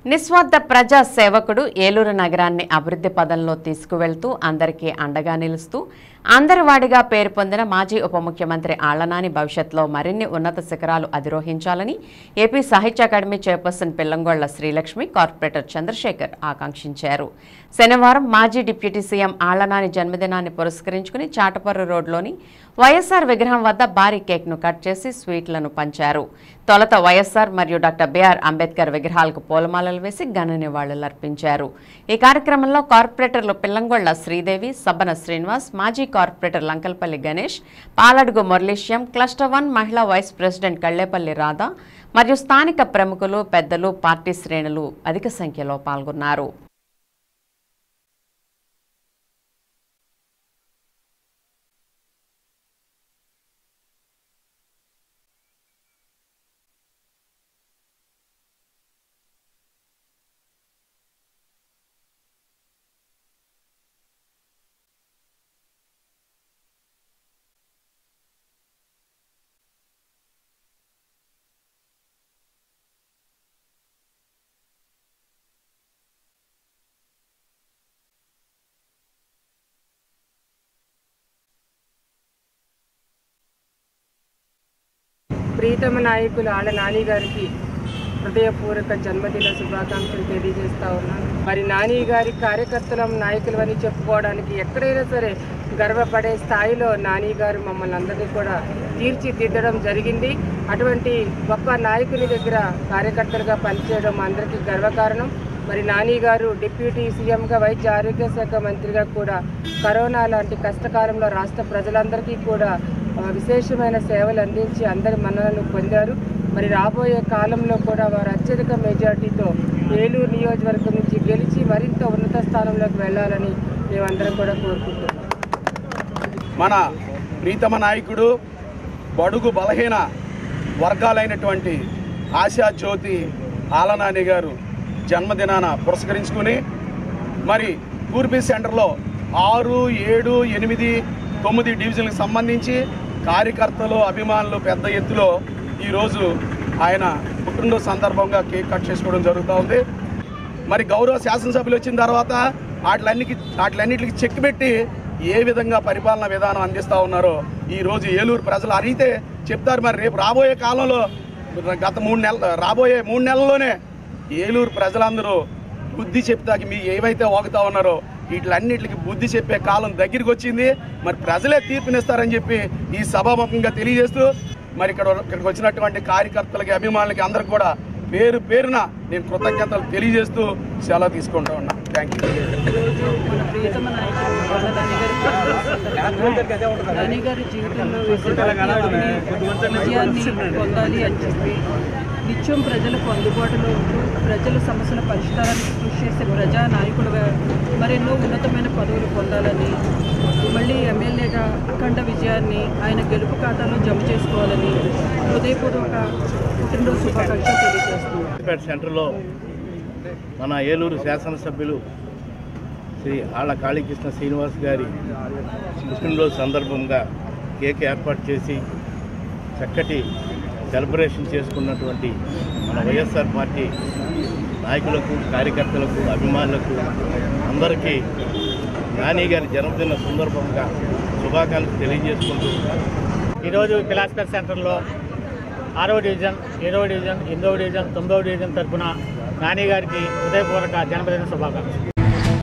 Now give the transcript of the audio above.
నిస్వార్థ ప్రజా సేవకుడు ఏలూరు నగరాన్ని అభివృద్ధి పదంలో తీసుకువెళ్తూ అందరికీ అండగా నిలుస్తూ అందరివాడిగా పేరు పొందిన మాజీ ఉప ముఖ్యమంత్రి ఆళ్లనాని భవిష్యత్తులో మరిన్ని ఉన్నత శిఖరాలు అధిరోహించాలని ఏపీ సాహిత్య academy chairperson Pillangolla Srilakshmi corporator Chandrasekhar ఆకాంక్షించారు. శనివారం మాజీ డిప్యూటీ సీఎం ఆళ్లనాని జన్మదినాన్ని పురస్కరించుకుని చాటపర్రు రోడ్లోని వైఎస్ఆర్ విగ్రహం వద్ద భారీ కేక్ను కట్ చేసి స్వీట్లను పంచారు. తొలుత వైఎస్ఆర్ మరియు డాక్టర్ బిఆర్ అంబేద్కర్ విగ్రహాలకు పూలమాలలు వేసి ఘన నివాళులర్పించారు. ఈ కార్యక్రమంలో కార్పొరేటర్లు పిల్లంగొళ్ల శ్రీదేవి, సబ్బన శ్రీనివాస్, మాజీ కార్పొరేటర్ లంకల్పల్లి గణేష్, పాలడుగు మురళీశ్యం, క్లస్టర్ 1 మహిళా వైస్ ప్రెసిడెంట్ కళ్లేపల్లి రాధా మరియు స్థానిక ప్రముఖులు, పెద్దలు, పార్టీ శ్రేణులు అధిక సంఖ్యలో పాల్గొన్నారు. ప్రీతమ నాయకులు ఆళ్లనాని గారికి హృదయపూర్వక జన్మదిన శుభాకాంక్షలు తెలియజేస్తా ఉన్నాను. మరి నాని గారి కార్యకర్తలం నాయకులు అని చెప్పుకోవడానికి ఎక్కడైనా సరే గర్వపడే స్థాయిలో నాని గారు మమ్మల్ని అందరినీ కూడా తీర్చిదిద్దడం జరిగింది. అటువంటి గొప్ప నాయకుని దగ్గర కార్యకర్తలుగా పనిచేయడం అందరికీ గర్వకారణం. మరి నాని గారు డిప్యూటీ సీఎంగా, వైద్య ఆరోగ్య శాఖ మంత్రిగా కూడా కరోనా లాంటి కష్టకాలంలో రాష్ట్ర ప్రజలందరికీ కూడా విశేషమైన సేవలు అందించి అందరి మన్ననలు పొందారు. మరి రాబోయే కాలంలో కూడా వారు అత్యధిక మెజార్టీతో ఏలూరు నియోజకవర్గం నుంచి గెలిచి మరింత ఉన్నత స్థానంలోకి వెళ్ళాలని మేమందరం కూడా కోరుకుంటున్నాం. మన ప్రీతమ నాయకుడు బడుగు బలహీన వర్గాలైనటువంటి ఆశాజ్యోతి ఆళ్లనాని గారు జన్మదినాన పురస్కరించుకుని మరి కూర్బీ సెంటర్లో 6, 7, 8, 9 డివిజన్లకు సంబంధించి కార్యకర్తలు, అభిమానులు పెద్ద ఎత్తులో ఈరోజు ఆయన పుట్టినరోజు సందర్భంగా కేక్ కట్ చేసుకోవడం జరుగుతూ ఉంది. మరి గౌరవ శాసనసభ్యులు వచ్చిన తర్వాత వాటిలన్నిటికి చెక్ పెట్టి ఏ విధంగా పరిపాలన విధానం అందిస్తూ ఉన్నారో ఈరోజు ఏలూరు ప్రజలు అడిగితే చెప్తారు. మరి రేపు రాబోయే కాలంలో రాబోయే 3 నెలల్లోనే ఏలూరు ప్రజలందరూ బుద్ధి చెప్తాకి మీ ఏవైతే వాగుతా ఉన్నారో వీటిలన్నిటికి బుద్ధి చెప్పే కాలం దగ్గరికి వచ్చింది. మరి ప్రజలే తీర్పునిస్తారని చెప్పి ఈ సభాముఖంగా తెలియజేస్తూ మరి ఇక్కడికి వచ్చినటువంటి కార్యకర్తలకి, అభిమానులకి అందరికి కూడా పేరు పేరున నేను కృతజ్ఞతలు తెలియజేస్తూ సెలవు తీసుకుంటూ ఉన్నా. Thank you. నాని గారి జీవితంలో విజయాన్ని పొందాలి అని చెప్పి నిత్యం ప్రజలకు అందుబాటులో ఉంటూ ప్రజల సమస్యల పరిష్కారానికి కృషి చేసే ప్రజా నాయకుడుగా మరెన్నో ఉన్నతమైన పదవులు పొందాలని, మళ్ళీ ఎమ్మెల్యేగా అఖండ విజయాన్ని ఆయన గెలుపు ఖాతాలో జమ చేసుకోవాలని హృదయపూర్వక పుట్టినరోజు శుభాకాంక్షలు తెలియజేస్తున్నాను. సెంటర్లో మన ఏలూరు శాసనసభ్యులు శ్రీ ఆళ్ల కాళీకృష్ణ శ్రీనివాస్ గారి పుట్టినరోజు సందర్భంగా కేక్ ఏర్పాటు చేసి చక్కటి సెలబ్రేషన్ చేసుకున్నటువంటి మన వైఎస్ఆర్ పార్టీ నాయకులకు, కార్యకర్తలకు, అభిమానులకు అందరికీ నాని గారి జన్మదిన సందర్భంగా శుభాకాంక్షలు తెలియజేసుకుంటూ ఈరోజు కిలాస్కర్ సెంటర్లో 6వ డివిజన్, 7వ డివిజన్, 8వ డివిజన్, 9వ డివిజన్ తరఫున నాని గారికి హృదయపూర్వక జన్మదిన శుభాకాంక్షలు.